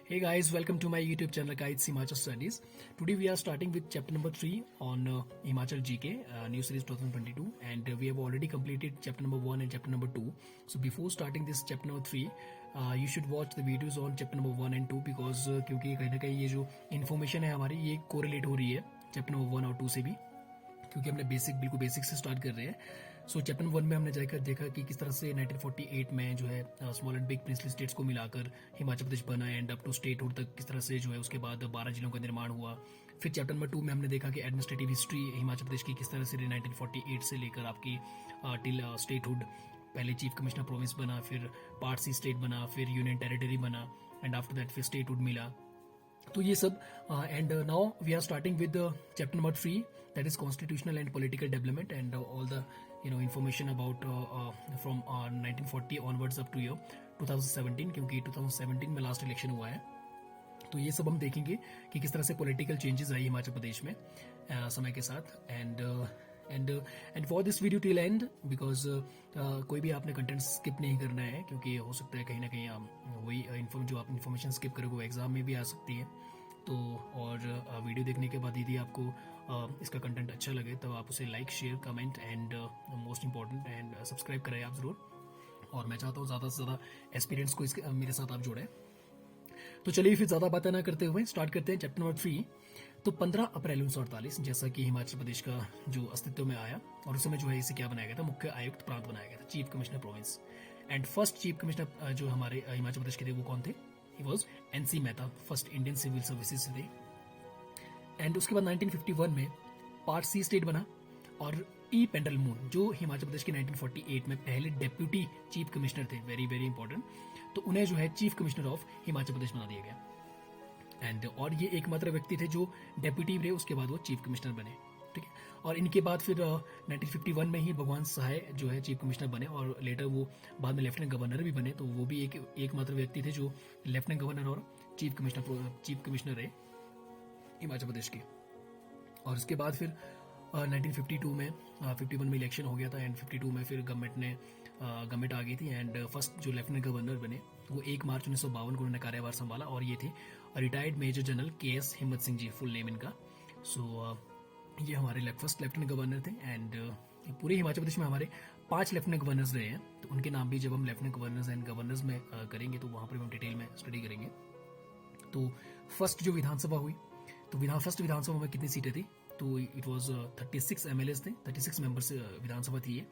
Hey guys, welcome to my YouTube channel Kites Himachal Studies. Today we are starting with chapter number 3 on Himachal GK, new series 2022, and we have already completed chapter number 1 and chapter number 2. So before starting this chapter number 3, you should watch the videos on chapter number 1 and 2 because क्योंकि कहीं ना कहीं ये जो information है हमारी ये correlate हो रही है चैप्टर नंबर 1 और 2 से भी, क्योंकि हमने बिल्कुल बेसिक से स्टार्ट कर रहे हैं. सो चैप्टर नंबर 1 में हमने जाकर देखा कि किस तरह से 1948 में जो है small and big princely states को मिलाकर हिमाचल प्रदेश बना एंड अप टू स्टेटहुड तक किस तरह से जो है उसके बाद 12 जिलों का निर्माण हुआ. फिर चैप्टर नंबर 2 में हमने देखा कि एडमिनिस्ट्रेटिव हिस्ट्री हिमाचल प्रदेश की किस तरह से 1948 से लेकर आपकी टिल स्टेटहुड, पहले चीफ कमिश्नर प्रोविंस बना, फिर पार्ट सी स्टेट बना, फिर यूनियन टेरिटरी बना एंड आफ्टर दैट फिर स्टेटहुड मिला. तो ये सब and now we are starting with chapter number 3, that is constitutional and political development and all the information about from 1940 onwards up to year 2017, क्योंकि 2017 में लास्ट इलेक्शन हुआ है. तो ये सब हम देखेंगे कि किस तरह से पॉलिटिकल चेंजेस आई हिमाचल प्रदेश में समय के साथ. And for this video till and because कोई भी आपने कंटेंट स्किप नहीं करना है, क्योंकि हो सकता है कहीं ना कहीं वही जो आप इन्फॉर्मेशन स्किप करोगे वो एग्जाम में भी आ सकती है. तो और वीडियो देखने के बाद यदि आपको इसका कंटेंट अच्छा लगे तो आप उसे like, share, comment and most important and subscribe करें आप जरूर. और मैं चाहता हूँ ज़्यादा से ज़्यादा एक्सपीरियंस को मेरे साथ आप जोड़ें. तो चलिए फिर ज़्यादा बातें ना करते हुए स्टार्ट करते हैं चैप्टर नंबर 3. तो 15 अप्रैल 1948 जैसा कि हिमाचल प्रदेश का जो अस्तित्व में आया और उस समय जो है इसे क्या बनाया गया था, मुख्य आयुक्त प्रांत बनाया गया था, chief commissioner province. And first chief commissioner जो हमारे हिमाचल प्रदेश के थे वो कौन थे? He was NC Mehta, first Indian civil services थे. एंड उसके बाद 1951 में पार्ट सी स्टेट बना और ई पेंडलमून जो हिमाचल प्रदेश के 1948 में पहले डेप्यूटी चीफ कमिश्नर थे, वेरी वेरी इंपॉर्टेंट, तो उन्हें जो है चीफ कमिश्नर ऑफ हिमाचल प्रदेश बना दिया गया. एंड और ये एकमात्र व्यक्ति थे जो डेप्यूटी रहे, उसके बाद वो चीफ कमिश्नर बने. ठीक है. और इनके बाद फिर 1951 में ही भगवान सहाय जो है चीफ कमिश्नर बने और लेटर वो बाद में लेफ्टिनेंट गवर्नर भी बने. तो वो भी एकमात्र व्यक्ति थे जो लेफ्टिनेंट गवर्नर और चीफ कमिश्नर रहे हिमाचल प्रदेश के. और उसके बाद फिर 1952 में 51 में इलेक्शन हो गया था एंड 52 में फिर गवर्नमेंट आ गई थी. एंड फर्स्ट जो लेफ्टिनेंट गवर्नर बने वो 1 मार्च 1952 को उन्होंने कार्यभार संभाला और ये थे रिटायर्ड मेजर जनरल KS हिम्मत सिंह जी, फुल नेम इनका. सो ये हमारे फर्स्ट लेफ्टिनेंट गवर्नर थे. एंड पूरे हिमाचल प्रदेश में हमारे 5 लेफ्टिनेंट गवर्नर्स रहे हैं. तो उनके नाम भी जब हम लेफ्टिनेंट गवर्नर्स एंड गवर्नर्स में करेंगे तो वहाँ पर हम डिटेल में स्टडी करेंगे. तो फर्स्ट जो विधानसभा हुई, तो फर्स्ट विधानसभा में कितनी सीटें थी? तो इट वॉज 36 MLAs थे, 36 मेंबर्स विधानसभा थी ये.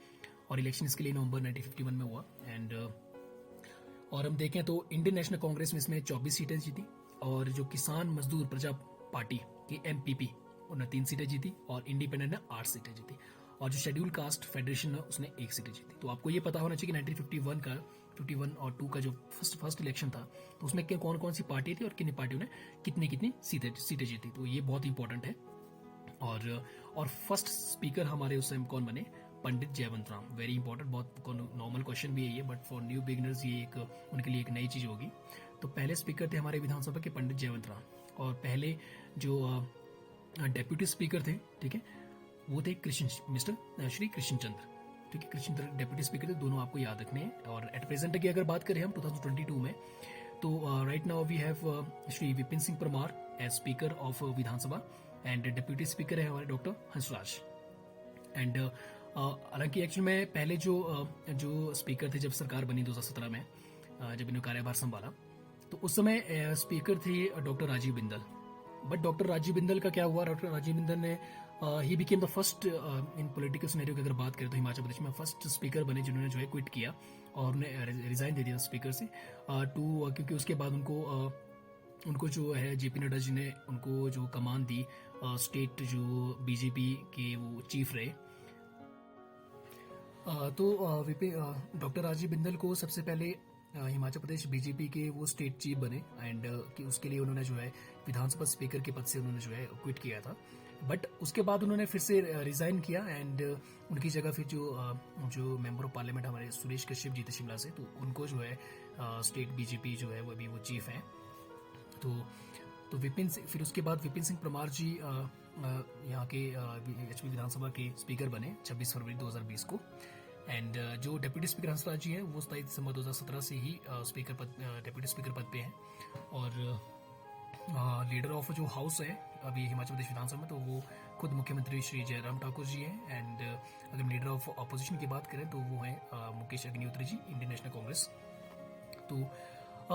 और इलेक्शन इसके लिए नवंबर 1951 में हुआ. एंड और हम देखें तो इंडियन नेशनल कांग्रेस में इसमें 24 सीटें जीती और जो किसान मजदूर प्रजा पार्टी की MPP उन्होंने 3 सीटें जीती और इंडिपेंडेंट ने 8 सीटें जीती. और जो शेड्यूल कास्ट फेडरेशन है उसने 1 सीटें जीती. तो आपको ये पता होना चाहिए कि 1951 और 2 का जो फर्स्ट इलेक्शन था तो उसमें कौन कौन सी पार्टी थी और कितनी पार्टियों ने कितनी सीटें जीती. तो ये बहुत इंपॉर्टेंट है. और फर्स्ट स्पीकर हमारे उस टाइम कौन बने? पंडित जयवंत राम. वेरी इंपॉर्टेंट, बहुत नॉर्मल क्वेश्चन भी है ये, बट फॉर न्यू बिगिनर्स ये उनके लिए एक नई चीज होगी. तो पहले स्पीकर थे हमारे विधानसभा के पंडित जयवंत राम. और पहले जो डेप्यूटी स्पीकर थे, ठीक है, वो थे श्री कृष्णचंद्र. ठीक है, कृष्णचंद्र डेप्यूटी स्पीकर थे. दोनों आपको याद रखने हैं. और एट प्रेजेंट की अगर बात करें हम 2022 में, तो right now we have Shri Vipin Singh Parmar as speaker of Vidhan Sabha and deputy speaker है हमारे डॉक्टर हंसराज. एंड हालांकि एक्चुअली में पहले जो स्पीकर थे जब सरकार बनी 2017 में, जब इन्होंने कार्यभार संभाला, तो उस समय स्पीकर थे doctor Rajeev Bindal. But doctor Rajeev Bindal का क्या हुआ? डॉक्टर राजीव बिंदल ने he became the first in political scenario की अगर बात करें तो हिमाचल प्रदेश में फर्स्ट स्पीकर बने जिन्होंने जो है क्विट किया और उन्हें रिजाइन दे दिया स्पीकर से. क्योंकि उसके बाद उनको जो है JP नड्डा जी ने उनको जो कमान दी स्टेट जो BJP के वो चीफ रहे. तो डॉक्टर राजीव बिंदल को सबसे पहले हिमाचल प्रदेश BJP के वो स्टेट चीफ बने एंड कि उसके लिए उन्होंने जो है विधानसभा स्पीकर के पद से उन्होंने जो है क्विट किया था. बट उसके बाद उन्होंने फिर से रिजाइन किया एंड उनकी जगह फिर जो मेंबर ऑफ पार्लियामेंट हमारे सुरेश कश्यप जी थे शिमला से, तो उनको जो है स्टेट BJP जो है वो अभी वो चीफ हैं. तो फिर उसके बाद विपिन सिंह परमार जी यहाँ के HP विधानसभा के स्पीकर बने 26 फरवरी 2020 को. एंड जो डिप्यूटी स्पीकर हंसराज जी है वो 27 दिसंबर 2017 से ही स्पीकर पद डिप्यूटी स्पीकर पद पे हैं। और लीडर ऑफ जो हाउस है अभी हिमाचल प्रदेश विधानसभा में, तो वो खुद मुख्यमंत्री श्री जयराम ठाकुर जी हैं। एंड अगर लीडर ऑफ अपोजिशन की बात करें तो वो है मुकेश अग्निहोत्री जी, इंडियन नेशनल कांग्रेस। तो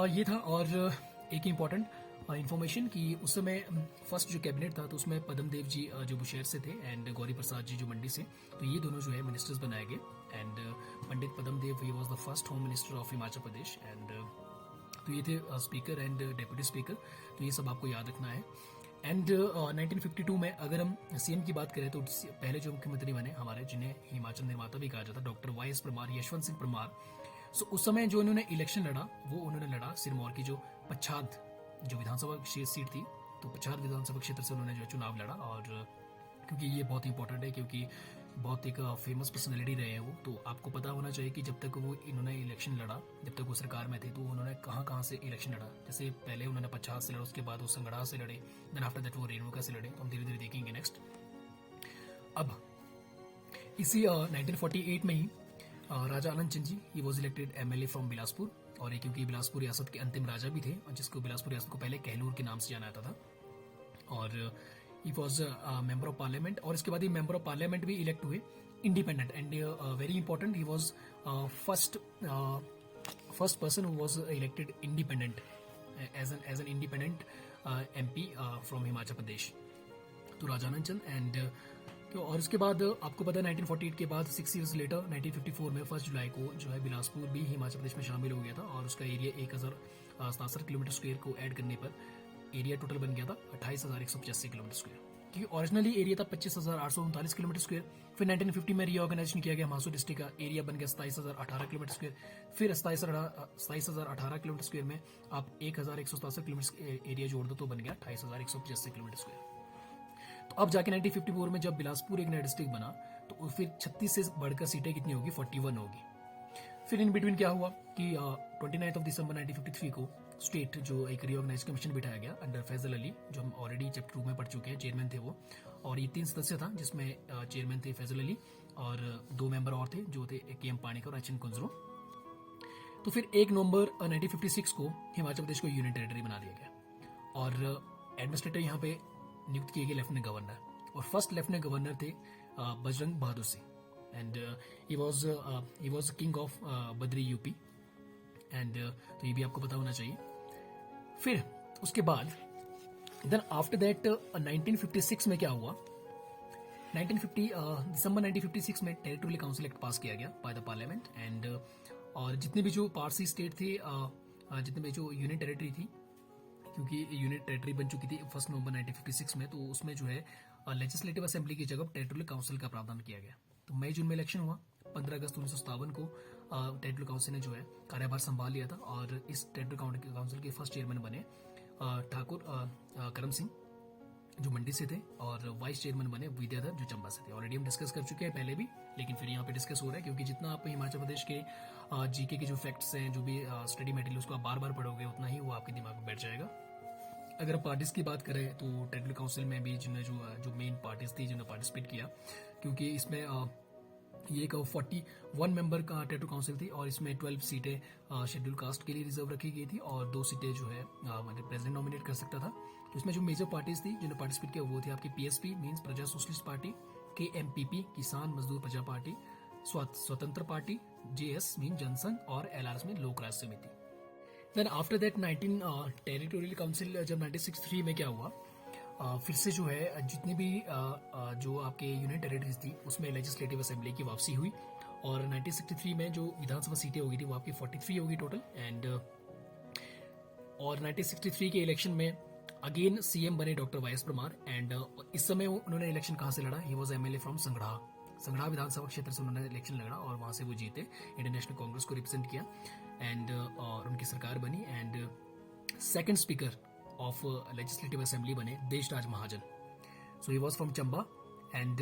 ये था। और एक इम्पॉर्टेंट इन्फॉर्मेशन कि उस समय फर्स्ट जो कैबिनेट था तो उसमें पदम देव जी जो बुशहर से थे एंड गौरी प्रसाद जी जो मंडी से, तो ये दोनों जो है मिनिस्टर्स बनाए गए। And Pandit Padam Dev he was the first home minister of Himachal Pradesh. And तो ये थे स्पीकर एंड डेप्यूटी स्पीकर, तो ये सब आपको याद रखना है। एंड 1952 में अगर हम सीएम की बात करें तो पहले जो मुख्यमंत्री बने हमारे, जिन्हें हिमाचल निर्माता भी कहा जाता, doctor Y S Parmar, Yashwant Singh Parmar. So उस समय जो इन्होंने इलेक्शन लड़ा वो उन्होंने लड़ा सिरमौर की जो पच्छाद जो विधानसभा सीट थी, तो पच्छाद विधानसभा क्षेत्र से उन्होंने जो चुनाव लड़ा। और क्योंकि ये बहुत इंपॉर्टेंट है, क्योंकि बहुत एक फेमस पर्सनैलिटी रहे हैं वो, तो आपको पता होना चाहिए कि जब तक वो इन्होंने इलेक्शन लड़ा, जब तक वो सरकार में थे, तो उन्होंने कहाँ कहाँ से इलेक्शन लड़ा। जैसे पहले उन्होंने पच्छाद से लड़ा, उसके बाद वो संगड़ा से लड़े, देन आफ्टर दैट वो रेणुका से लड़े। तो हम धीरे धीरे देखेंगे नेक्स्ट। अब इसी 1948 में ही Raja Anand Chand ji he was elected MLA from Bilaspur. और ये क्योंकि बिलासपुर रियासत के अंतिम राजा भी थे, जिसको बिलासपुर रियासत को पहले कहलूर के नाम से जाना जाता था। और he was member of parliament, और इसके बाद ही मेंबर ऑफ पार्लियामेंट भी इलेक्ट हुए independent. And very important, he was first person who was elected independent as an independent MP from Himachal Pradesh, तो राजा आनंद चंद। एंड तो और इसके बाद आपको पता है 1948 के बाद 6 इयर्स लेटर 1954 में 1 जुलाई को जो है बिलासपुर भी हिमाचल प्रदेश में शामिल हो गया था। और उसका एरिया 1067 किलोमीटर स्क्वायर को ऐड करने पर एरिया टोटल बन गया था 28,185 किलोमीटर स्क्वायर, क्योंकि ओरिजिनली एरिया था 25,839 किलोमीटर स्क्वायर। फिर 1950 में रीऑर्गेनाइजेशन किया गया मासूर डिस्ट्रिक्ट का, एरिया बन गया 27,018 किलोमीटर स्क्वायर। फिर 27,018 किलोमीटर स्क्वायर में आप 1,167 किलोमीटर एरिया जोड़ दो तो बन गया 28,185 किलोमीटर स्क्वायर। तो अब जाके 1954 में जब बिलासपुर एक नया डिस्ट्रिक्ट बना तो फिर 36 से बढ़कर सीटें कितनी होगी, 41 होगी। फिर इन बिटवीन क्या हुआ कि 29 ऑफ दिसंबर 1953 को स्टेट जो एक रीऑर्गेनाइज कमीशन बिठाया गया अंडर फैजल अली, जो हम ऑलरेडी चैप्टर 2 में पढ़ चुके हैं, चेयरमैन थे वो। और ये 3 सदस्य था, जिसमें चेयरमैन थे फैजल अली और 2 मेंबर और थे जो थे के एम पानीकर और एच एन कुंजरो। तो फिर 1 नवंबर 1956 को हिमाचल प्रदेश को यूनियन टेरिटरी बना दिया गया। और एडमिनिस्ट्रेटर यहाँ पे नियुक्त किए गए लेफ्टिनेंट गवर्नर, और फर्स्ट लेफ्टिनेंट गवर्नर थे Bajrang Bahadur Singh. And he was king of Badri UP. And तो ये भी आपको पता होना चाहिए। फिर उसके बाद देन आफ्टर दैट 1956 में क्या हुआ, 1950 दिसंबर 1956 में टेरिटोरियल काउंसिल एक्ट पास किया गया बाय द पार्लियामेंट। एंड और जितने भी जो पारसी स्टेट थे, जितने भी जो यूनियन टेरिटरी थी, क्योंकि यूनियन टेरिटरी बन चुकी थी 1 नवंबर 1956 में, तो उसमें जो है लेजिस्लेटिव असेंबली की जगह टेरिटोरियल काउंसिल का प्रावधान किया गया। तो मई जून में इलेक्शन हुआ। 15 अगस्त 1957 को टेरिटोरियल काउंसिल ने जो है कार्यभार संभाल लिया था। और इस टेरिटोरियल काउंसिल के फर्स्ट चेयरमैन बने ठाकुर करम सिंह जो मंडी से थे, और वाइस चेयरमैन बने विद्याधर जो चंबा से थे। ऑलरेडी हम डिस्कस कर चुके हैं पहले भी, लेकिन फिर यहाँ पे डिस्कस हो रहा है, क्योंकि जितना आप हिमाचल प्रदेश के जीके के जो फैक्ट्स हैं, जो भी स्टडी मटेरियल, उसको आप बार बार पढ़ोगे उतना ही वो आपके दिमाग में बैठ जाएगा। अगर पार्टीज की बात करें तो टेरिटोरियल काउंसिल में भी जिन्हें जो मेन पार्टीज थी जिन्होंने पार्टिसिपेट किया, क्योंकि इसमें ये एक 41 मेंबर का टेरिटोरियल काउंसिल थी, और इसमें 12 सीटें शेड्यूल कास्ट के लिए रिजर्व रखी गई थी, और 2 सीटें जो है मतलब प्रेसिडेंट नॉमिनेट कर सकता था। तो इसमें जो मेजर पार्टीज थी जिन्होंने पार्टिसिपेट किया वो थी आपकी पीएसपी मीन्स प्रजा सोशलिस्ट पार्टी, केएमपीपी किसान मजदूर प्रजा पार्टी, स्वतंत्र पार्टी, जेएस मीन जनसंघ, और एलआरएस में लोक राज्य समिति। Then after that territorial council जब 1963 में क्या हुआ, फिर से जो है जितनी भी जो आपके यूनियन टेरिटरीज थी उसमें लेजिस्लेटिव असेंबली की वापसी हुई। और 1963 में जो विधानसभा सीटें होगी थी वो आपकी 43 होगी टोटल। एंड और 1963 के इलेक्शन में अगेन सीएम बने doctor Y S Parmar. And इस समय उन्होंने इलेक्शन कहाँ से लड़ा, he was MLA from Sangrah विधानसभा क्षेत्र से उन्होंने इलेक्शन लड़ा, और वहां से वो जीते, इंडियन नेशनल कांग्रेस को रिप्रेजेंट किया। एंड और उनकी सरकार बनी। And second speaker of legislative assembly बने Deshraj Mahajan, so he was from Chamba. And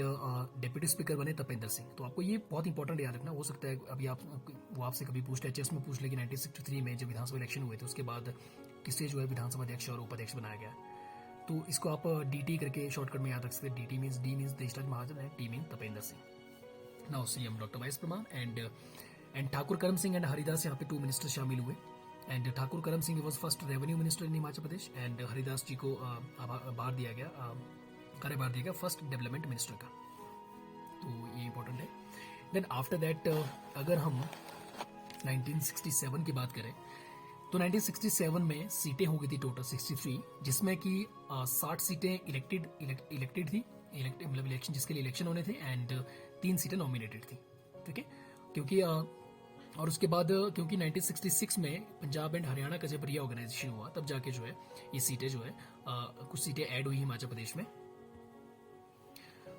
deputy speaker बने तपेंद्र सिंह। तो आपको ये बहुत इंपॉर्टेंट याद रखना, हो सकता है अभी वो आपसे कभी पूछ ले, चेस में पूछ ले कि 1963 में जब विधानसभा इलेक्शन हुए थे उसके बाद किसे जो है विधानसभा अध्यक्ष और उपाध्यक्ष बनाया गया, तो इसको आप डीटी करके शॉर्टकट में याद रख सकते हैं। D means Deshraj Mahajan and T mean Tapendra Singh. Now CM doctor Y S Parmar and Thakur Karam Singh and Haridas यहाँ पे 2 मिनिस्टर शामिल हुए. And Thakur Karam Singh was first revenue minister in Himachal Pradesh and Haridas ji को कार्यभार दिया गया फर्स्ट डेवलपमेंट मिनिस्टर का. तो ये इंपॉर्टेंट है. देन आफ्टर दैट अगर हम 1967 की बात करें तो 1967 में सीटें हो गई थी टोटल 63, जिसमें कि 60 सीटें इलेक्टेड थी, मतलब इलेक्शन जिसके लिए इलेक्शन होने थे, एंड 3 सीटें नॉमिनेटेड थी. ठीक है, क्योंकि और उसके बाद क्योंकि 1966 में पंजाब एंड हरियाणा का जब रीऑर्गेनाइजेशन हुआ तब जाके जो है ये सीटें जो है कुछ सीटें ऐड हुई हिमाचल प्रदेश में.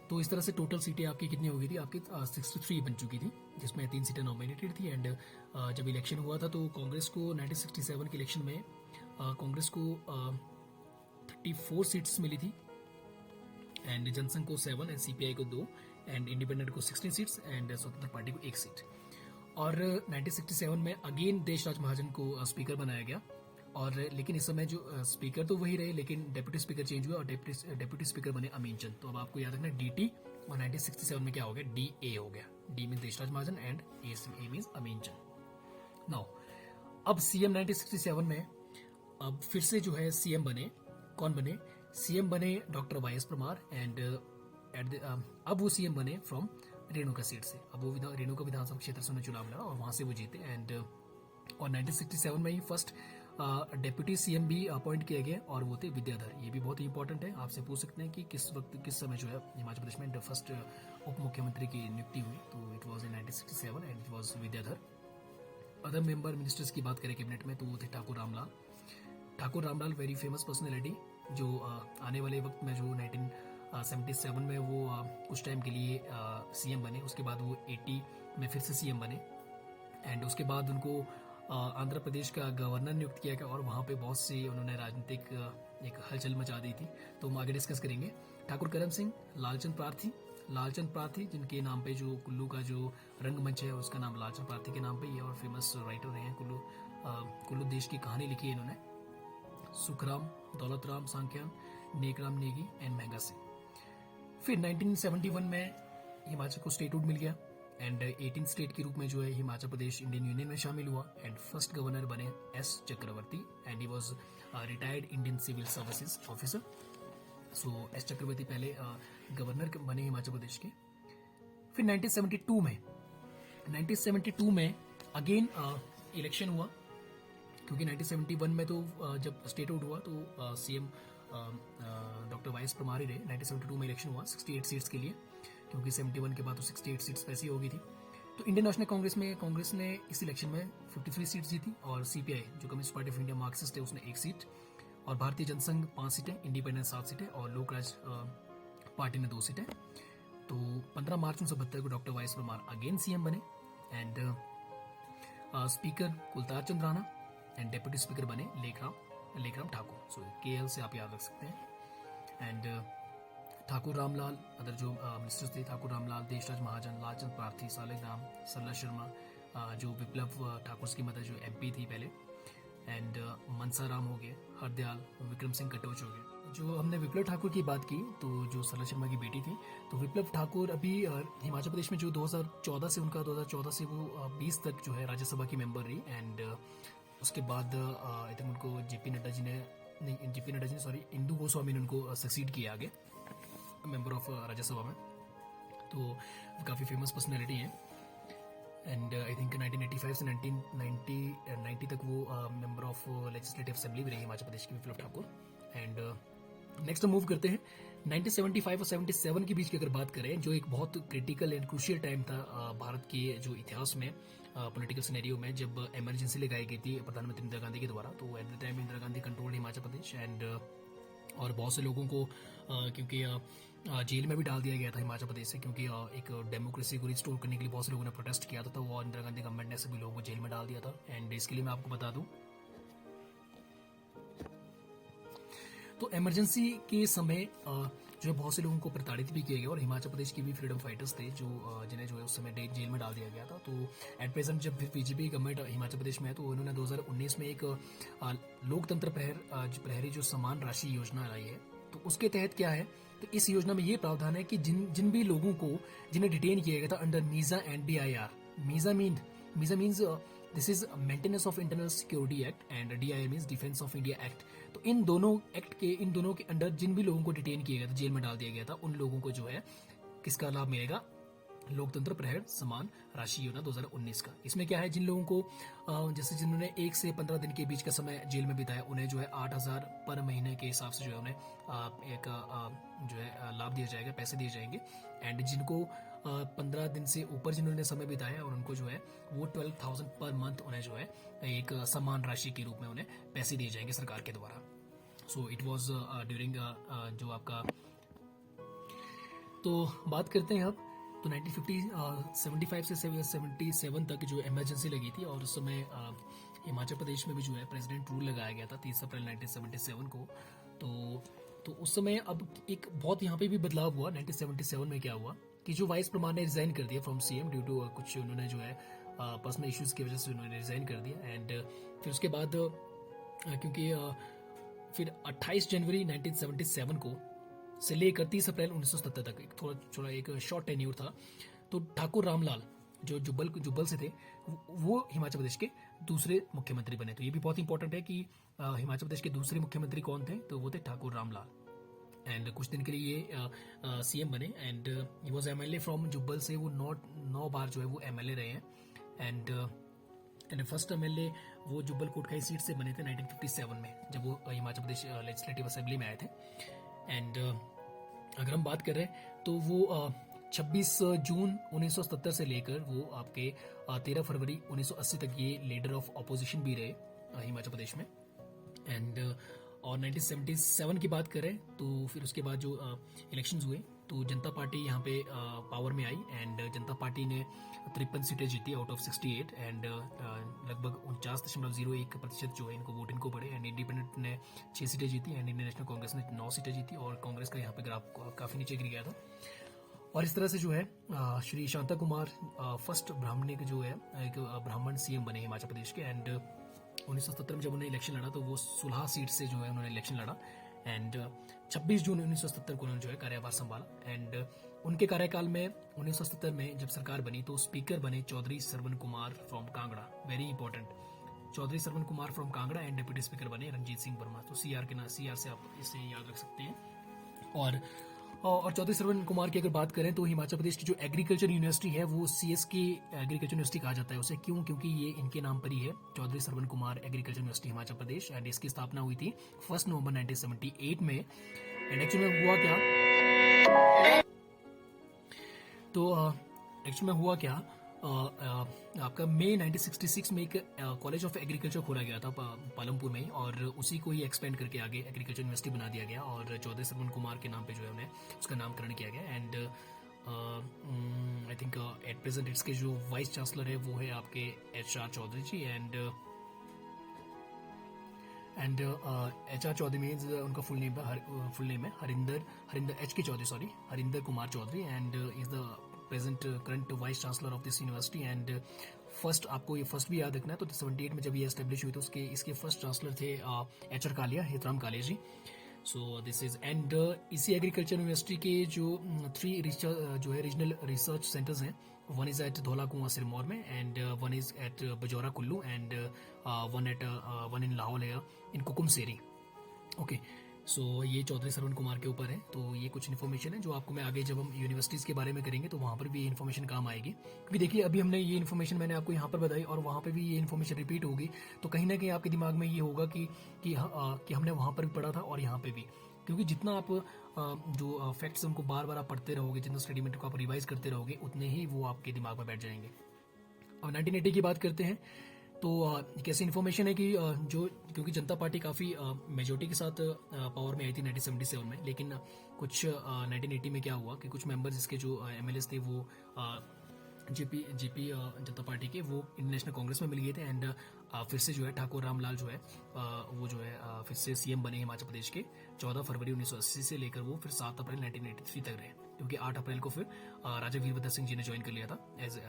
तो इस तरह से टोटल सीटें आपकी कितनी हो गई थी, आपकी 63 बन चुकी थी, जिसमें 3 सीटें नॉमिनेटेड थी. एंड जब इलेक्शन हुआ था तो कांग्रेस को 1967 के इलेक्शन में कांग्रेस को 34 सीट्स मिली थी, एंड जनसंघ को 7 एंड सीपीआई को 2 एंड इंडिपेंडेंट को 16 सीट्स एंड स्वतंत्र पार्टी को 1 सीट. और 1967 में अगेन देशराज महाजन को स्पीकर बनाया गया. और लेकिन इस समय जो स्पीकर तो वही रहे, लेकिन डेप्यूटी स्पीकर चेंज हुआ और डेप्यूटी स्पीकर बने अमीन चंद. तो अब आपको याद रखना डीटी, और 1967 में क्या हो गया, डीए हो गया. D mean Deshraj Mahajan and A mean Amin Chand. Now अब सीएम 1967 में अब फिर से जो है सीएम बने, कौन बने, सीएम बने doctor Y S Parmar. And अब वो सीएम बने फ्रॉम रेणुका सीट से. अब वो रेणुका विधानसभा क्षेत्र से उन्होंने चुनाव लड़ा और वहां से वो जीते. एंड और 1967 में ही फर्स्ट डेप्यूटी सीएम भी अपॉइंट किया गया और वो थे विद्याधर. ये भी बहुत ही इंपॉर्टेंट है, आपसे पूछ सकते हैं कि किस समय जो है हिमाचल प्रदेश में फर्स्ट उप मुख्यमंत्री की नियुक्ति हुई. तो it was in 1967 and it was Vidyadhar. Other member ministers की बात करें कैबिनेट में तो वो थे Thakur Ramlal very famous personality, जो आने वाले वक्त में जो 1977 में वो कुछ टाइम के लिए सीएम बने. उसके बाद वो 80 में फिर से सीएम बने. एंड उसके बाद उनको आंध्र प्रदेश का गवर्नर नियुक्त किया गया और वहाँ पे बहुत सी उन्होंने राजनीतिक एक हलचल मचा दी थी. तो हम आगे डिस्कस करेंगे. ठाकुर करम सिंह, लालचंद प्रार्थी जिनके नाम पे जो कुल्लू का जो रंगमंच है उसका नाम लालचंद प्रार्थी के नाम पे ही है और फेमस राइटर रहे हैं. कुल्लू देश की कहानी लिखी है इन्होंने. सुखराम, दौलतराम सांख्यान, नेकराम नेगी एंड महंगा सिंह. फिर 1971 में हिमाचल को स्टेटहुड मिल गया एंड 18 स्टेट के रूप में जो है हिमाचल प्रदेश इंडियन यूनियन में शामिल हुआ. एंड फर्स्ट गवर्नर बने S Chakravarti and he was retired Indian civil services officer. So S Chakravarti पहले गवर्नर बने हिमाचल प्रदेश के. फिर 1972 में अगेन इलेक्शन हुआ, क्योंकि 1971 में तो जब स्टेटहुड हुआ तो CM doctor Y S Parmar ही रहे. 1972 में इलेक्शन हुआ 68 सीट्स के लिए, क्योंकि 71 के बाद तो 68 सीट्स वैसी हो गई थी. तो इंडियन नेशनल कांग्रेस ने इस इलेक्शन में 53 सीट्स जीती और सीपीआई जो communist party of India Marxist है उसने 1 सीट, और भारतीय जनसंघ 5 सीटें, इंडिपेंडेंट 7 सीटें और लोकराज पार्टी ने 2 सीटें. तो 15 मार्च 1972 को doctor Y S Parmar again CM बने and speaker Kultar Chand Rana and deputy speaker बने लेखराम ठाकुर. सो केएल से आप याद रख सकते हैं. एंड ठाकुर रामलाल, अदर जो मिनिस्टर्स थे, ठाकुर रामलाल, देशराज महाजन, लालचंद प्रार्थी, सालिग्राम, सरला शर्मा, जो विप्लव ठाकुर की मदर जो एमपी थी पहले, एंड मनसाराम हो गए, हरदयाल, विक्रम सिंह कटोच हो गए. जो हमने विप्लव ठाकुर की बात की तो जो सरला शर्मा की बेटी थी, तो विप्लव ठाकुर अभी हिमाचल प्रदेश में जो 2014 से वो 20 तक जो है राज्यसभा की मेंबर रही. एंड उसके बाद आई थिंक उनको जेपी नड्डा जी ने इंदु गोस्वामी ने उनको सक्सीड किया आगे मेंबर ऑफ राज्यसभा में. तो काफ़ी फेमस पर्सनैलिटी है. एंड आई थिंक 1985 से 1990 तक वो मेंबर ऑफ लेजिस्लेटिव असेंबली भी रही हिमाचल प्रदेश की विप्लव ठाकुर. एंड नेक्स्ट हम मूव करते हैं 1975 और 77 के बीच की अगर बात करें, जो एक बहुत क्रिटिकल एंड क्रूशियल टाइम था भारत के जो इतिहास में पॉलिटिकल सिनेरियो में, जब इमरजेंसी लगाई गई थी प्रधानमंत्री इंदिरा गांधी के द्वारा. तो at the time Indira Gandhi controlled Himachal Pradesh and और बहुत से लोगों को क्योंकि जेल में भी डाल दिया गया था हिमाचल प्रदेश से, क्योंकि एक डेमोक्रेसी को रिस्टोर करने के लिए बहुत से लोगों ने प्रोटेस्ट किया था. तो वो इंदिरा गांधी गवर्नमेंट ने सभी लोगों को जेल में डाल दिया था. एंड इसके लिए मैं आपको बता दूं तो इमरजेंसी के समय जो है बहुत से लोगों को प्रताड़ित भी किया गया और हिमाचल प्रदेश के भी फ्रीडम फाइटर्स थे जो जिन्हें जो है उस समय जेल में डाल दिया गया था. तो एट प्रेजेंट जब फिर बीजेपी गवर्नमेंट हिमाचल प्रदेश में है तो उन्होंने 2019 में एक लोकतंत्र प्रहरी जो समान राशि योजना लाई है. तो उसके तहत क्या है, तो इस योजना में ये प्रावधान है कि जिन भी लोगों को जिन्हें डिटेन किया गया था under MISA and DIR, MISA means this is maintenance of internal security act and DIR means defence of India act. तो इन दोनों के अंडर जिन भी लोगों को डिटेन किया गया था, जेल में डाल दिया गया था, उन लोगों को जो है किसका लाभ मिलेगा, लोकतंत्र प्रहर समान राशि योजना 2019 का। इसमें क्या है, जिन लोगों को जैसे जिन्होंने 1 से 15 दिन के बीच का समय जेल में बिताया, उन्हें जो है 8,000 पर महीने के हिसाब से जो है उन्हें एक जो है लाभ दिया जाएगा, पैसे दिए जाएंगे। एंड जिनको 15 दिन से ऊपर जिन्होंने समय बिताया और उनको जो है वो 12,000 पर मंथ उन्हें जो है एक समान राशि के रूप में उन्हें पैसे दिए जाएंगे सरकार के द्वारा। सो इट वॉज ड्यूरिंग जो आपका, तो बात करते हैं अब, तो 1975 से 77 तक जो इमरजेंसी लगी थी और उस समय हिमाचल प्रदेश में भी जो है प्रेसिडेंट रूल लगाया गया था 30 अप्रैल 1977 को। तो उस समय अब एक बहुत यहाँ पे भी बदलाव हुआ। 1977 में क्या हुआ कि जो वाइस प्रमाण ने रिजाइन कर दिया फ्रॉम CM ड्यू टू कुछ उन्होंने जो है पर्सनल इश्यूज की वजह से उन्होंने रिजाइन कर दिया। एंड फिर उसके बाद क्योंकि फिर 28 जनवरी 1977 को से लेकर 30 अप्रैल 1977 तक एक थोड़ा एक शॉर्ट टेन्यूर था। तो ठाकुर रामलाल जो जुब्बल से थे, वो हिमाचल प्रदेश के दूसरे मुख्यमंत्री बने। तो ये भी बहुत इंपॉर्टेंट है कि हिमाचल प्रदेश के दूसरे मुख्यमंत्री कौन थे, तो वो थे ठाकुर रामलाल। एंड कुछ दिन के लिए ये CM बने and he was MLA from Jubbal से। वो 9 बार जो है वो MLA रहे हैं। एंड फर्स्ट MLA वो जुब्बल कोटखाई सीट से बने थे 1957 में, जब वो हिमाचल प्रदेश लेजिस्लेटिव असेंबली में आए थे। एंड अगर हम बात करें तो वो 26 जून 1977 से लेकर वो आपके 13 फरवरी 1980 तक ये लीडर ऑफ अपोजिशन भी रहे हिमाचल प्रदेश में। एंड और 1977 की बात करें तो फिर उसके बाद जो इलेक्शंस हुए तो जनता पार्टी यहाँ पे पावर में आई एंड जनता पार्टी ने 53 सीटें जीती आउट ऑफ 68 एंड लगभग 49.01% जो है इनको वोट इनको पड़े। एंड इंडिपेंडेंट ने 6 सीटें जीती एंड इंडियन नेशनल कांग्रेस ने 9 सीटें जीती और कांग्रेस का यहाँ पे ग्राफ काफी नीचे गिर गया था। और इस तरह से जो है श्री शांता कुमार फर्स्ट ब्राह्मणिक जो है एक ब्राह्मण CM बने हिमाचल प्रदेश के। एंड 1970 में जब उन्होंने इलेक्शन लड़ा तो वो सुलह सीट से जो है उन्होंने इलेक्शन लड़ा। एंड 26 जून 1970 को उन्होंने जो है कार्यभार संभाला। एंड उनके कार्यकाल में 1970 में जब सरकार बनी तो स्पीकर बने Chaudhary Sarwan Kumar from Kangra, very important, Chaudhary Sarwan Kumar from Kangra. And deputy speaker बने रंजीत सिंह वर्मा। तो CR से आप इसे याद रख सकते हैं। और चौधरी सरवन कुमार की अगर बात करें तो हिमाचल प्रदेश की जो एग्रीकल्चर यूनिवर्सिटी है वो CSK एग्रीकल्चर यूनिवर्सिटी कहा जाता है उसे। क्यों? क्योंकि ये इनके नाम पर ही है, Chaudhary Sarwan Kumar agriculture university Himachal Pradesh. And इसकी स्थापना हुई थी 1 नवंबर 1978 में। एंड एक्चुअली में हुआ क्या, तो एक्चुअली में हुआ क्या, आपका मई 1966 में एक कॉलेज ऑफ एग्रीकल्चर खोला गया था पालमपुर में, और उसी को ही एक्सपेंड करके आगे एग्रीकल्चर यूनिवर्सिटी बना दिया गया और चौधरी सरवन कुमार के नाम पे जो है उन्हें उसका नामकरण किया गया। And I think at present इसके जो वाइस चांसलर है वो है आपके HR Chaudhary ji. And HR Chaudhary means उनका फुल नेम है Harinder HK Chaudhary, sorry, Harinder Kumar Chaudhary. And is the present current vice chancellor of this university. And first, आपको ये फर्स्ट भी याद रखना है, तो 78 में जब ये एस्टेब्लिश हुई तो इसके फर्स्ट चांसलर थे HR Kalia, Hitram Kalia ji. So this is and इसी एग्रीकल्चर यूनिवर्सिटी के जो 3 जो है रीजनल रिसर्च सेंटर्स हैं, one is at Dhaula Kuan Sirmaur में, and one is at Bajaura Kullu, and one in Lahaul in Kukumseri. Okay, so ये चौधरी सरवन कुमार के ऊपर है। तो ये कुछ इन्फॉर्मेशन है जो आपको मैं आगे जब हम यूनिवर्सिटीज़ के बारे में करेंगे तो वहाँ पर भी ये इन्फॉर्मेशन काम आएगी। क्योंकि देखिए अभी हमने ये इन्फॉर्मेशन मैंने आपको यहाँ पर बताई और वहाँ पर भी ये इन्फॉर्मेशन रिपीट होगी, तो कहीं ना कहीं आपके दिमाग में ये होगा कि हमने वहाँ पर भी पढ़ा था और यहाँ पर भी। क्योंकि जितना आप जो फैक्ट्स उनको बार बार आप पढ़ते रहोगे, जितना स्टडी को आप रिवाइज करते रहोगे, उतने ही वो आपके दिमाग में बैठ जाएंगे। अब 1980 की बात करते हैं तो कैसी इन्फॉर्मेशन है कि क्योंकि जनता पार्टी काफ़ी मेजोरिटी के साथ पावर में आई थी 1977 में, लेकिन कुछ 1980 में क्या हुआ कि कुछ मेंबर्स इसके जो MLAs थे वो जेपी जनता पार्टी के वो इंडियन नेशनल कांग्रेस में मिल गए थे। एंड फिर से जो है ठाकुर रामलाल जो है वो जो है फिर से CM बने हिमाचल प्रदेश के 14 फरवरी 1980 से लेकर वो फिर 7 अप्रैल 1983 तक रहे, क्योंकि 8 अप्रैल को फिर राजा वीरभद्र सिंह जी ने ज्वाइन कर लिया था एज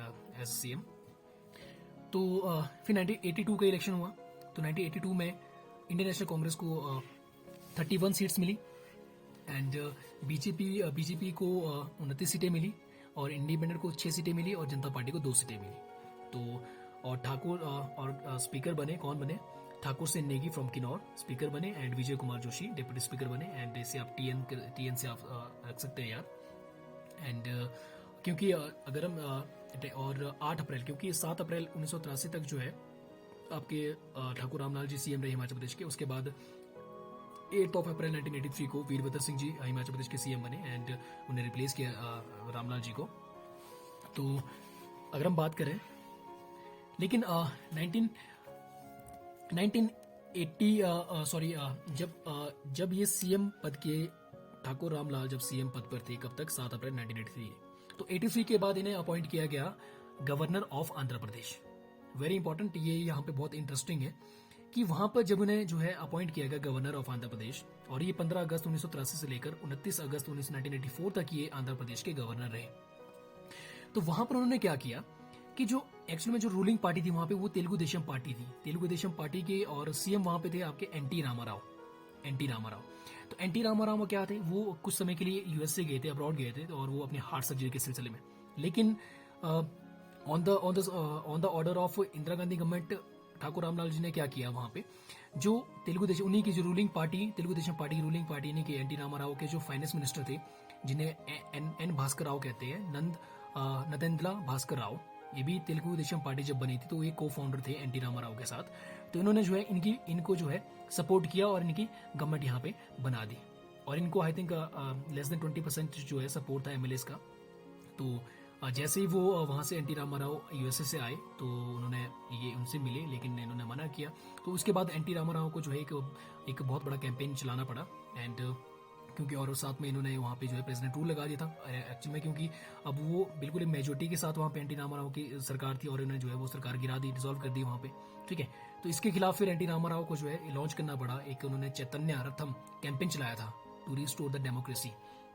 CM। तो फिर 1982 का इलेक्शन हुआ। तो 1982 में इंडियन नेशनल कांग्रेस को 31 सीट्स मिली एंड बीजेपी को 29 सीटें मिली और इंडिपेंडेंट को 6 सीटें मिली और जनता पार्टी को 2 सीटें मिली। तो और ठाकुर और स्पीकर बने, कौन बने? ठाकुर सिंह नेगी फ्रॉम किन्नौर स्पीकर बने and Vijay Kumar Joshi deputy speaker बने। एंड इसे आप टीएन से आप रख सकते हैं यार। एंड क्योंकि अगर हम और 8 अप्रैल, क्योंकि 7 अप्रैल 1983 तक जो है आपके ठाकुर रामलाल जी सीएम रहे हिमाचल प्रदेश के। उसके बाद 8 अप्रैल 1983 को वीरभद्र सिंह जी हिमाचल प्रदेश के सीएम बने एंड उन्हें रिप्लेस किया रामलाल जी को। तो अगर हम बात करें, लेकिन 1980 जब ये सीएम पद के ठाकुर रामलाल जब सीएम पद पर थे, कब तक? 7 अप्रैल 1983। तो 83 के बाद इन्हें अपॉइंट किया गया governor of Andhra Pradesh. Very important, ये यहाँ पे बहुत इंटरेस्टिंग है कि वहां पर जब उन्हें जो है अपॉइंट किया गया गवर्नर ऑफ आंध्र प्रदेश, और ये 15 अगस्त 1983 से लेकर 29 अगस्त 1984 तक ये आंध्र प्रदेश के गवर्नर रहे। तो वहां पर उन्होंने क्या किया कि जो एक्चुअली में जो रूलिंग पार्टी थी वहां पे वो तेलुगु देशम पार्टी थी। तेलुगु देशम पार्टी के और सीएम वहां पे थे आपके एनटी रामाराव। तो एनटी रामाराव क्या थे? वो कुछ समय के लिए यूएसए गए थे, अब्रॉड गए थे, और वो अपने हार्ट सर्जरी के सिलसिले में। लेकिन on the order of Indira Gandhi government, Thakur Ramlal ji ने क्या किया वहां पे, जो तेलुगु देशम, उन्हीं की जो ruling party, Telugu Desam party की रूलिंग पार्टी यानी कि एनटी रामाराव के जो फाइनेंस मिनिस्टर थे, जिन्हें एन भास्कर राव कहते हैं, नदेंद्ला भास्कर राव, ये भी तेलुगु देशम पार्टी जब बनी थी तो ये को फाउंडर थे एनटी रामाराव के साथ। तो इन्होंने जो है इनको जो है सपोर्ट किया और इनकी गवर्नमेंट यहाँ पे बना दी। और इनको आई थिंक लेस देन 20% जो है सपोर्ट था एमएलएस का। तो जैसे ही वो वहां से एनटी रामाराव यूएसए से आए तो उन्होंने ये उनसे मिले, लेकिन इन्होंने मना किया। तो उसके बाद एनटी रामाराव को जो है एक बहुत बड़ा कैंपेन चलाना पड़ा। एंड क्योंकि और साथ में इन्होंने वहाँ पे जो है प्रेसिडेंट रूल लगा दिया था एक्चुअली में, क्योंकि अब वो बिल्कुल एक मेजोरिटी के साथ वहाँ पे एनटी रामाराव की सरकार थी और इन्होंने जो है वो सरकार गिरा दी, डिसॉल्व कर दी वहाँ पे। ठीक है, तो इसके खिलाफ फिर एनटी रामाराव को जो है लॉन्च करना पड़ा। एक उन्होंने चैतन्य रथम कैंपेन चलाया था टू रिस्टोर द डेमोक्रेसी,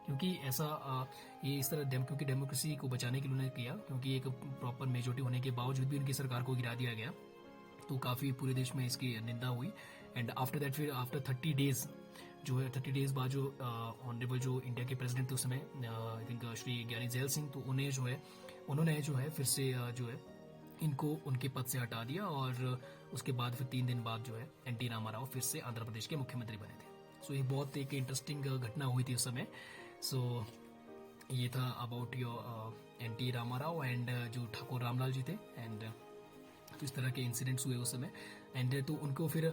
क्योंकि ऐसा ये इस तरह क्योंकि डेमोक्रेसी को बचाने के लिए उन्होंने किया, क्योंकि एक प्रॉपर मेजोरिटी होने के बावजूद भी उनकी सरकार को गिरा दिया गया। तो काफी पूरे देश में इसकी निंदा हुई। एंड आफ्टर दैट फिर आफ्टर 30 डेज जो है 30 डेज बाद जो ऑनरेबल जो इंडिया के प्रेसिडेंट थे उस समय आई थिंक श्री ज्ञानी जैल सिंह, तो उन्होंने जो है फिर से जो है इनको उनके पद से हटा दिया। और उसके बाद फिर 3 दिन बाद जो है एनटी रामाराव फिर से आंध्र प्रदेश के मुख्यमंत्री बने थे। सो ये बहुत एक इंटरेस्टिंग घटना हुई थी उस समय। सो ये था about your NT Rama Rao and जो ठाकुर रामलाल जी थे। एंड तो इस तरह के इंसिडेंट्स हुए उस समय। एंड तो उनको फिर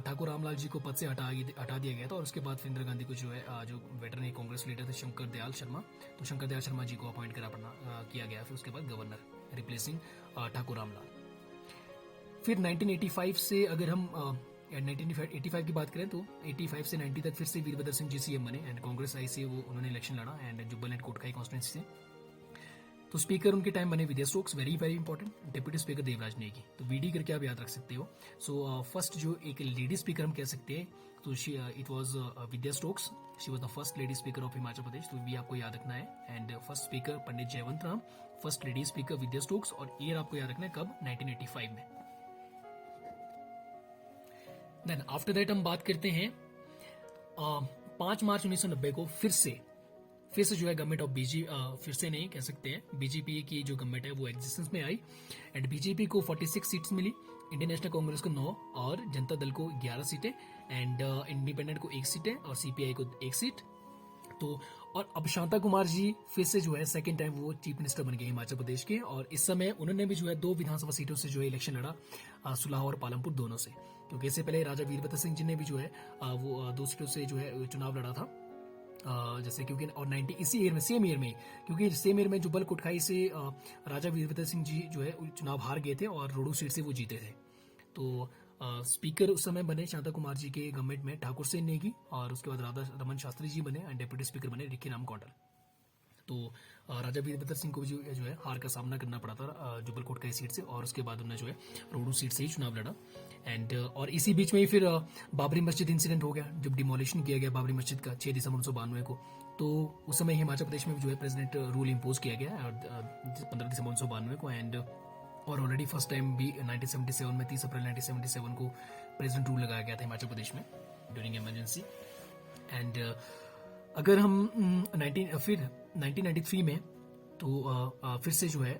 ठाकुर रामलाल जी को पद से हटा दिया गया था। और उसके बाद फिर इंदिरा गांधी को जो है जो वेटरनरी कांग्रेस लीडर थे शंकर दयाल शर्मा, तो शंकर दयाल शर्मा जी को अपॉइंट किया गया फिर उसके बाद गवर्नर, रिप्लेसिंग ठाकुर रामलाल। फिर 1985 से अगर हम 1985 की बात करें तो 85 से 90 तक फिर से वीरभद्र सिंह जी सीएम बने एंड कांग्रेस आई से वो उन्होंने इलेक्शन लड़ा and Jubbal and Kotkhai constituency से। तो स्पीकर उनके टाइम बने विद्या Stokes, very very important. Deputy speaker Devraj Negi, तो वीडी करके आप याद रख सकते हो। सो फर्स्ट जो एक लेडी स्पीकर हम कह सकते हैं तो it was Vidya Stokes, she was the first lady speaker of Himachal Pradesh, तो भी आपको याद रखना है। And first speaker Pandit Jaywant Ram, first lady speaker Vidya Stokes, और ईयर आपको याद रखना है कब? 1985 में। देन आफ्टर दैट हम बात करते हैं 5 मार्च 1990 को फिर से जो है गवर्नमेंट ऑफ फिर से नहीं कह सकते हैं, बीजेपी की जो गवर्नमेंट है वो एग्जिस्टेंस में आई। एंड बीजेपी को 46 सीट्स मिली, इंडियन नेशनल कांग्रेस को 9 और जनता दल को 11 सीटें, एंड इंडिपेंडेंट को 1 सीटें और सीपीआई को 1 सीट। तो और अब शांता कुमार जी फिर से जो है सेकंड टाइम वो चीफ मिनिस्टर बन गए हिमाचल प्रदेश के। और इस समय उन्होंने भी जो है 2 विधानसभा सीटों से जो है इलेक्शन लड़ा, सुलाह और पालमपुर दोनों से, क्योंकि इससे पहले राजा वीरभद्र सिंह जी ने भी जो है वो 2 सीटों से जो है चुनाव लड़ा था। जैसे क्योंकि और 90 इसी ईयर में सेम ईयर में, क्योंकि सेम ईयर में जुब्बल कोटखाई से राजा वीरभद्र सिंह जी जो है चुनाव हार गए थे और रोडू सीट से वो जीते थे। तो स्पीकर उस समय बने शांता कुमार जी के गवर्नमेंट में ठाकुर सिंह नेगी, और उसके बाद राधा रमन शास्त्री जी बने एंड डिप्टी स्पीकर बने रिकी राम कौंडल। तो राजा वीरभद्र सिंह को भी जो है हार का सामना करना पड़ा था जुब्बल कोटखाई सीट से, और उसके बाद उन्होंने जो है रोडू सीट से ही चुनाव लड़ा। एंड और इसी बीच में ही फिर बाबरी मस्जिद इंसिडेंट हो गया, जब डिमोलिशन किया गया बाबरी मस्जिद का 6 दिसंबर 1992 को। तो उस समय हिमाचल प्रदेश में जो है प्रेसिडेंट रूल इम्पोज किया गया 15 दिसंबर 1992 को। एंड और ऑलरेडी फर्स्ट टाइम भी 1977 में 30 अप्रैल 1977 को प्रेसिडेंट रूल लगाया गया था हिमाचल प्रदेश में ड्यूरिंग इमरजेंसी। एंड अगर हम 1993 में तो फिर से जो है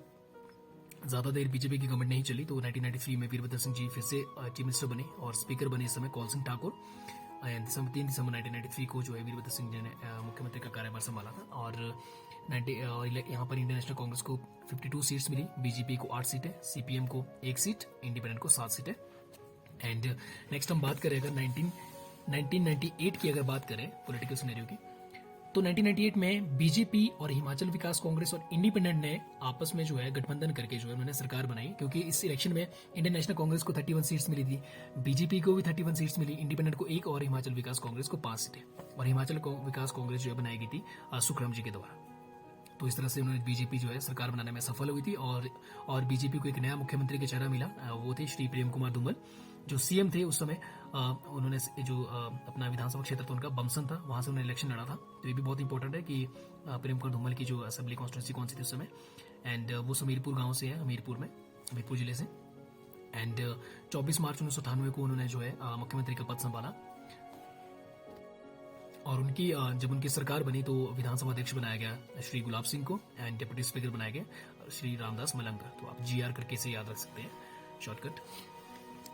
ज्यादा देर बीजेपी की गवर्नमेंट नहीं चली, तो 1993 में वीरभद्र सिंह जी फिर से चीफ मिनिस्टर बने और स्पीकर बने इस समय कौल सिंह ठाकुर। 3 दिसंबर 1993 को जो है वीरभद्र सिंह जी ने मुख्यमंत्री का कार्यभार संभाला था। और यहाँ पर इंडियन नेशनल कांग्रेस को 52 सीट्स मिली, बीजेपी को 8 सीटें, सीपीएम को 1 सीट, इंडिपेंडेंट को 7 सीटें। एंड नेक्स्ट हम बात करें अगर 1998 की अगर बात करें पॉलिटिकल सिनेरियो की, तो 1998 में बीजेपी और हिमाचल विकास कांग्रेस और इंडिपेंडेंट ने आपस में जो है गठबंधन करके जो है उन्होंने सरकार बनाई, क्योंकि इस इलेक्शन में इंडियन नेशनल कांग्रेस को 31 सीट्स मिली थी, बीजेपी को भी 31 सीट्स मिली, इंडिपेंडेंट को 1 और हिमाचल विकास कांग्रेस को 5 सीटें। और हिमाचल विकास कांग्रेस जो है बनाई गई थी सुखराम जी के द्वारा। तो इस तरह से उन्होंने बीजेपी जो है सरकार बनाने में सफल हुई थी। और बीजेपी को एक नया मुख्यमंत्री का चेहरा मिला, वो थे श्री प्रेम कुमार धूमल जो सीएम थे उस समय। उन्होंने जो अपना विधानसभा क्षेत्र था उनका बमसन था, वहां से उन्होंने इलेक्शन लड़ा था। तो ये भी बहुत इंपॉर्टेंट है कि प्रेम कुमार धूमल की जो असेंबली कॉन्स्टिट्यूंसी कौन सी थी उस समय, एंड वो समीरपुर गांव से है, हमीरपुर जिले से। एंड 24 मार्च 1998 को उन्होंने जो है मुख्यमंत्री का पद संभाला। और उनकी जब उनकी सरकार बनी तो विधानसभा अध्यक्ष बनाया गया श्री गुलाब सिंह को, एंड डिप्टी स्पीकर बनाया गया श्री रामदास मलंगा। तो आप जीआर करके इसे याद रख सकते हैं, शॉर्टकट।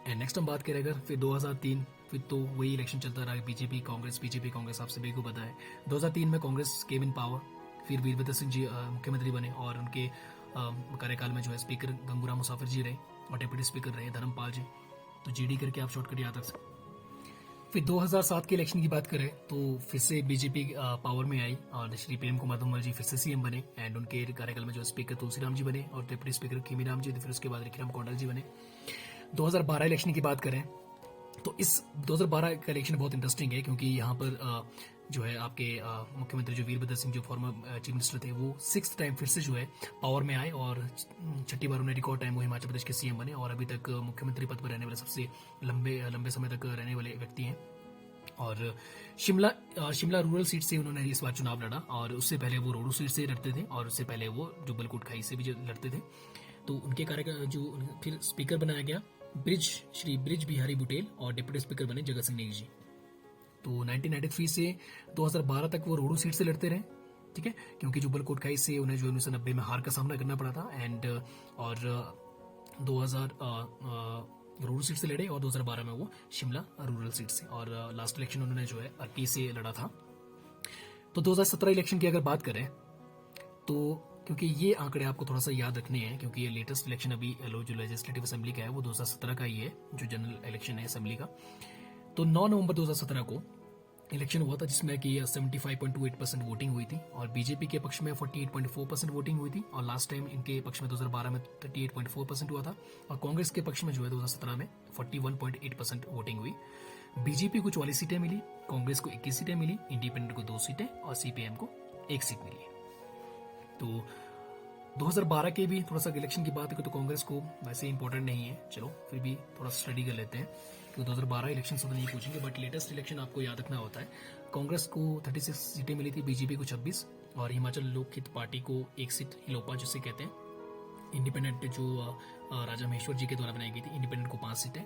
एंड नेक्स्ट हम बात करें अगर फिर 2003, फिर तो वही इलेक्शन चलता रहा, बीजेपी कांग्रेस आप सभी को पता है। 2003 में कांग्रेस केम इन पावर, फिर वीरभद्र सिंह जी मुख्यमंत्री बने और उनके कार्यकाल में जो है स्पीकर गंगूराम मुसाफिर जी रहे और डिप्टी स्पीकर रहे धर्मपाल जी। तो जीडी करके आप शॉर्टकट याद रख सकते हैं। फिर 2007 के इलेक्शन की बात करें तो फिर से बीजेपी पावर में आई और श्री प्रेम कुमार धूमल जी फिर से सीएम बने, एंड उनके कार्यकाल में जो स्पीकर तुलसीराम जी बने और डिप्टी स्पीकर खीमीराम जी, फिर उसके बाद रिखीराम कौंडल जी बने। 2012 इलेक्शन की बात करें तो इस 2012 का इलेक्शन बहुत इंटरेस्टिंग है, क्योंकि यहाँ पर जो है आपके मुख्यमंत्री जो वीरभद्र सिंह जो फॉर्मर चीफ मिनिस्टर थे वो 6th टाइम फिर से जो है पावर में आए और 6ठी बार उन्हें रिकॉर्ड टाइम वो हिमाचल प्रदेश के सीएम बने और अभी तक मुख्यमंत्री पद पर रहने वाले सबसे लंबे समय तक रहने वाले व्यक्ति हैं। और शिमला रूरल सीट से उन्होंने इस बार चुनाव लड़ा, और उससे पहले वो रोडू सीट से लड़ते थे और उससे पहले वो जुब्बल कोटखाई से भी लड़ते थे। तो उनके कार्यकाल जो फिर स्पीकर बनाया गया श्री ब्रिज बिहारी बुटेल और डिप्टी स्पीकर बने जगत सिंह नेगी जी। तो 1993 से 2012 तक वो रोडू सीट से लड़ते रहे, ठीक है, क्योंकि जुब्बल कोटखाई से उन्हें जो 1990 में हार का सामना करना पड़ा था। एंड और 2000 रोडू सीट से लड़े और 2012 में वो शिमला रूरल सीट से, और लास्ट इलेक्शन उन्होंने जो है अर्की से लड़ा था। तो 2017 इलेक्शन की अगर बात करें तो क्योंकि ये आंकड़े आपको थोड़ा सा याद रखने हैं, क्योंकि ये लेटेस्ट इलेक्शन अभी जो लेजिस्लेटिव असेंबली का है वो 2017 का ही है, जो जनरल इलेक्शन है असेंबली का। तो 9 नवंबर 2017 को इलेक्शन हुआ था, जिसमें कि 75.28% वोटिंग हुई थी और बीजेपी के पक्ष में 48.4% वोटिंग हुई थी, और लास्ट टाइम इनके पक्ष में 2012 में 38.4% हुआ था, और कांग्रेस के पक्ष में जो है 2017 में 41.8% वोटिंग हुई। बीजेपी को 44 सीटें मिली, कांग्रेस को 21 सीटें मिली, इंडिपेंडेंट को 2 सीटें और सीपीएम को 1 सीट मिली। तो 2012 के भी थोड़ा सा इलेक्शन की बात करें तो कांग्रेस को वैसे इंपॉर्टेंट नहीं है, चलो फिर भी थोड़ा सा स्टडी कर लेते हैं, क्योंकि 2012 इलेक्शन से तो नहीं पूछेंगे, बट लेटेस्ट इलेक्शन आपको याद रखना होता है। कांग्रेस को 36 सीटें मिली थी, बीजेपी को 26 और हिमाचल लोकहित पार्टी को 1 सीट हिलोपा जिसे कहते हैं। इंडिपेंडेंट जो राजा महेश्वर जी के द्वारा बनाई गई थी, इंडिपेंडेंट को 5 सीटें।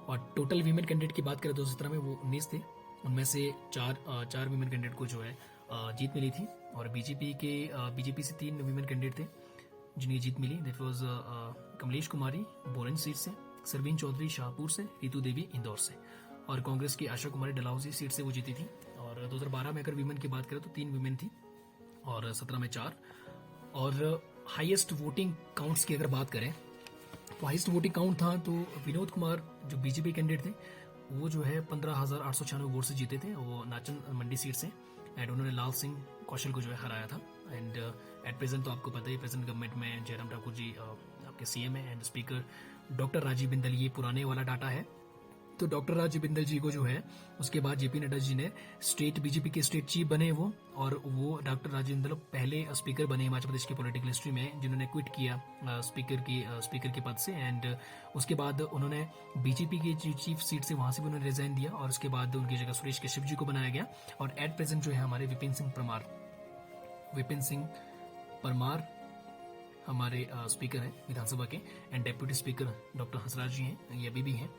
और टोटल वीमेन कैंडिडेट की बात करें 2017 में वो 19 थे, उनमें से 4 वीमेन कैंडिडेट को जो है जीत मिली थी, और बीजेपी से 3 वीमेन कैंडिडेट थे जिन्हें जीत मिली। That was Kamlesh Kumari Bhoranj seat से, सरवीन चौधरी शाहपुर से, रितु देवी इंदौर से, और कांग्रेस की आशा कुमारी डलहौजी सीट से वो जीती थी। और 2012 में अगर वीमेन की बात करें तो 3 वीमेन थी और 17 में 4। और हाईएस्ट वोटिंग काउंट्स की अगर बात करें तो हाईएस्ट वोटिंग काउंट था तो विनोद कुमार जो बीजेपी कैंडिडेट थे वो जो है 15,896 वोट से जीते थे, वो नाचन मंडी सीट से, एंड उन्होंने लाल सिंह कौशल को जो है हराया था। एंड एट प्रेजेंट तो आपको पता ही प्रेजेंट गवर्नमेंट में जयराम ठाकुर जी आपके सीएम है, and speaker doctor Rajeev Bindal, ये पुराने वाला डाटा है। तो डॉक्टर राजीव बिंदल जी को जो है उसके बाद जेपी नड्डा जी ने बीजेपी के स्टेट चीफ बने वो, और वो डॉक्टर राजीव बिंदल पहले स्पीकर बने हिमाचल प्रदेश की पॉलिटिकल हिस्ट्री में जिन्होंने क्विट किया स्पीकर के पद से। एंड उसके बाद उन्होंने बीजेपी की चीफ सीट से वहां से भी उन्होंने रिजाइन दिया, और उसके बाद उनकी जगह सुरेश कश्यप जी को बनाया गया। और एट प्रेजेंट जो है हमारे विपिन सिंह परमार हमारे स्पीकर हैं विधानसभा के, and deputy speaker doctor Hansraj ji हैं, ये अभी भी हैं।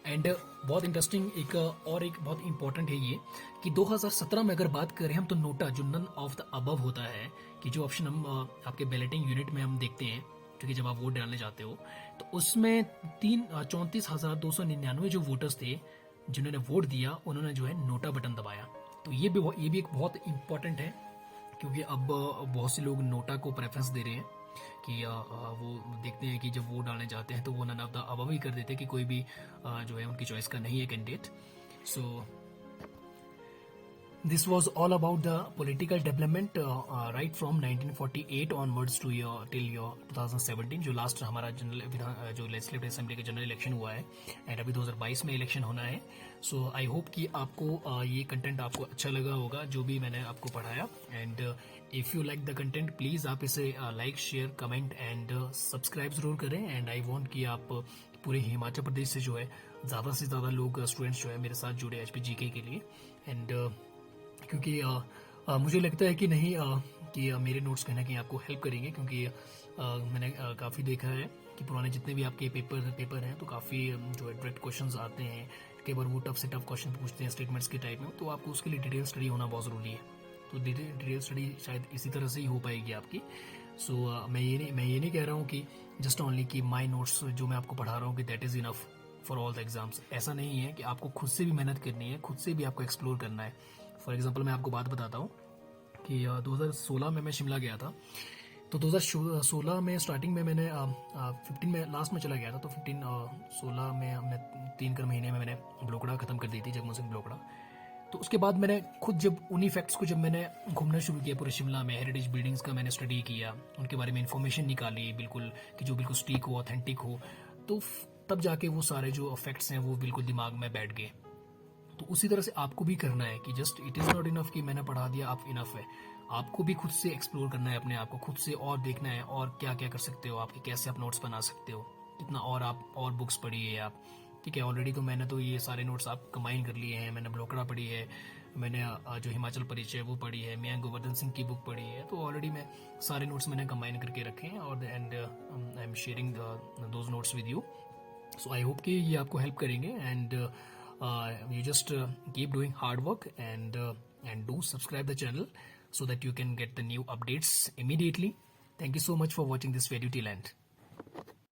एंड बहुत इंटरेस्टिंग एक और एक बहुत इंपॉर्टेंट है ये कि 2017 में अगर बात करें हम तो नोटा जो नन ऑफ द अबव होता है कि जो ऑप्शन हम आपके बैलेटिंग यूनिट में हम देखते हैं क्योंकि जब आप वोट डालने जाते हो तो उसमें 34,299 जो वोटर्स थे जिन्होंने वोट दिया उन्होंने जो है नोटा बटन दबाया। तो ये भी एक बहुत इंपॉर्टेंट है क्योंकि अब बहुत से लोग नोटा को प्रेफरेंस दे रहे हैं कि वो देखते हैं कि जब वोट डालने जाते हैं तो वो नन ऑफ द अबव ही कर देते हैं कि कोई भी जो है उनकी चॉइस का नहीं है candidate. So this was all about the political development right from 1948 onwards to your till your 2017 जो लास्ट हमारा जनरल जो लेजिस्लेटिव असेंबली का जनरल इलेक्शन हुआ है एंड अभी 2022 में इलेक्शन होना है। सो आई होप कि आपको ये कंटेंट आपको अच्छा लगा होगा जो भी मैंने आपको पढ़ाया। And if you like the content please आप इसे like share comment and subscribe ज़रूर करें। एंड आई वॉन्ट कि आप पूरे हिमाचल प्रदेश से जो है ज़्यादा से ज़्यादा लोग स्टूडेंट्स जो है मेरे साथ जुड़े HPGK के लिए। एंड क्योंकि मुझे लगता है कि नहीं कि मेरे नोट्स कहीं ना कहीं आपको हेल्प करेंगे क्योंकि मैंने काफ़ी देखा है कि पुराने जितने भी आपके पेपर हैं तो काफ़ी जो है डायरेक्ट क्वेश्चंस आते हैं। कई बार वो टफ से टफ क्वेश्चन पूछते हैं स्टेटमेंट्स के टाइप में, तो आपको उसके लिए डिटेल स्टडी होना बहुत ज़रूरी है। तो डिटेल स्टडी शायद इसी तरह से ही हो पाएगी आपकी। सो मैं ये नहीं कह रहा हूँ कि जस्ट ओनली कि माई नोट्स जो मैं आपको पढ़ा रहा हूँ कि that is enough for all the exams. ऐसा नहीं है कि आपको खुद से भी मेहनत करनी है, खुद से भी आपको एक्सप्लोर करना है। फॉर एग्जाम्पल मैं आपको बात बताता हूँ कि 2016 में मैं शिमला गया था। तो 2016 में स्टार्टिंग में मैंने 15 में लास्ट में चला गया था। तो 16 में हमने 3 महीने में मैंने ब्लोकड़ा ख़त्म कर दी थी, जगमोहन सिंह ब्लोकड़ा। तो उसके बाद मैंने खुद जब उन्हीं फैक्ट्स को जब मैंने घूमना शुरू किया पूरे शिमला में, हेरिटेज बिल्डिंग्स का मैंने स्टडी किया, उनके बारे में इंफॉर्मेशन निकाली बिल्कुल कि जो बिल्कुल स्टीक हो, ऑथेंटिक हो, तो तब जाके वो सारे जो फैक्ट्स हैं वो बिल्कुल दिमाग में बैठ गए। तो उसी तरह से आपको भी करना है कि just it is not enough कि मैंने पढ़ा दिया आप इनफ है। आपको भी खुद से एक्सप्लोर करना है अपने आप को, खुद से और देखना है और क्या क्या कर सकते हो आपके, कैसे आप नोट्स बना सकते हो, कितना और आप और बुक्स पढ़िए आप। ठीक है, ऑलरेडी तो मैंने तो ये सारे नोट्स आप कंबाइन कर लिए हैं। मैंने ब्लोकड़ा पढ़ी है, मैंने जो हिमाचल परिचय वो पढ़ी है, मियाँ गोवर्धन सिंह की बुक पढ़ी है। तो ऑलरेडी मैं सारे नोट्स मैंने कंबाइन करके रखे हैं और and I am sharing those notes with you. So I hope कि ये आपको हेल्प करेंगे। And you just keep doing hard work and do subscribe the channel so that you can get the new updates immediately. Thank you so much for watching this video till end.